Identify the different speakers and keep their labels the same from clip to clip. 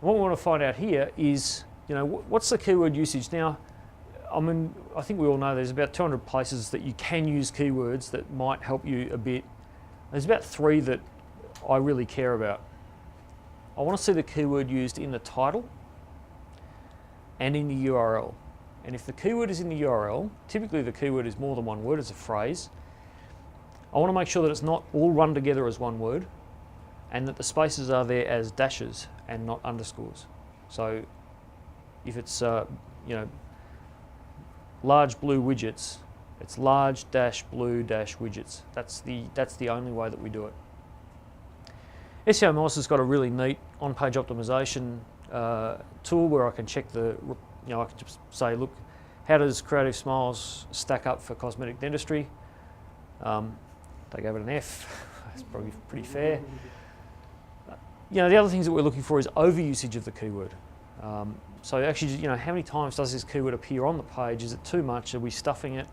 Speaker 1: What we want to find out here is, what's the keyword usage? Now, I think we all know there's about 200 places that you can use keywords that might help you a bit. There's about 3 that I really care about. I want to see the keyword used in the title and in the URL. And if the keyword is in the URL, typically the keyword is more than one word, it's a phrase. I want to make sure that it's not all run together as one word and that the spaces are there as dashes and not underscores. So if it's, large blue widgets, it's large dash blue dash widgets. That's the only way that we do it. SEO Method has got a really neat on-page optimization tool where I can check I can just say, look, how does Creative Smiles stack up for cosmetic dentistry? They gave it an F. That's probably pretty fair. The other things that we're looking for is overusage of the keyword. So actually, how many times does this keyword appear on the page? Is it too much? Are we stuffing it?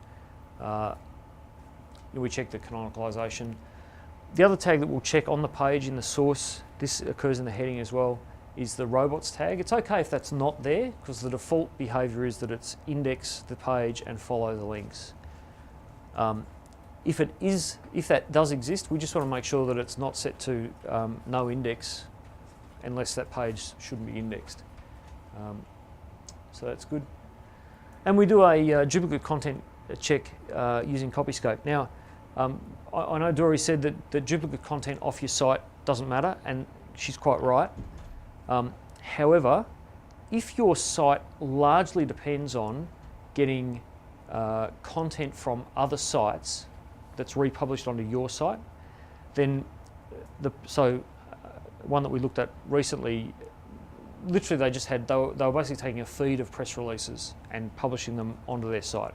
Speaker 1: We check the canonicalization. The other tag that we'll check on the page in the source, this occurs in the heading as well, is the robots tag. It's okay if that's not there because the default behavior is that it's index the page and follow the links. If that does exist, we just want to make sure that it's not set to no index unless that page shouldn't be indexed. So that's good. And we do a duplicate content check using Copyscope. Now, I know Dory said that duplicate content off your site doesn't matter, and she's quite right. However, if your site largely depends on getting content from other sites that's republished onto your site, then one that we looked at recently, literally they were basically taking a feed of press releases and publishing them onto their site.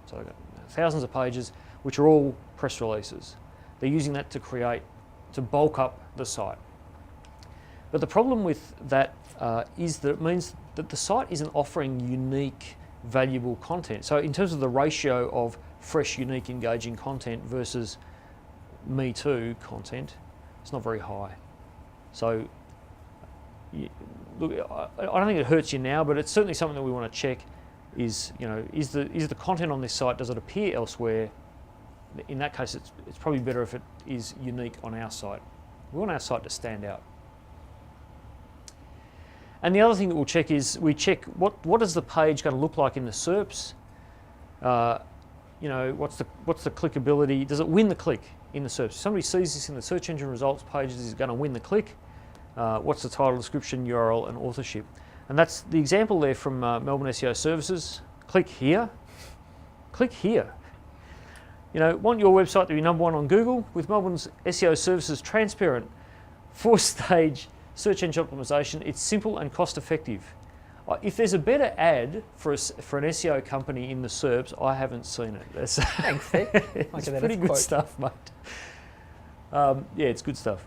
Speaker 1: So they've got thousands of pages which are all press releases. They're using that to bulk up the site. But the problem with that is that it means that the site isn't offering unique, valuable content. So in terms of the ratio of fresh, unique, engaging content versus Me Too content, it's not very high. So look, I don't think it hurts you now, but it's certainly something that we want to check is the content on this site, does it appear elsewhere? In that case, it's probably better if it is unique on our site. We want our site to stand out. And the other thing that we'll check is we check what is the page going to look like in the SERPs? What's the clickability? Does it win the click in the SERPs? If somebody sees this in the search engine results pages, is it going to win the click? What's the title, description, URL, and authorship? And that's the example there from Melbourne SEO Services. Click here. Click here. Want your website to be #1 on Google? With Melbourne's SEO Services transparent 4-stage search engine optimization, it's simple and cost effective. If there's a better ad for an SEO company in the SERPs, I haven't seen it.
Speaker 2: Thanks, Vic.
Speaker 1: It's pretty good stuff, mate. Yeah, it's good stuff.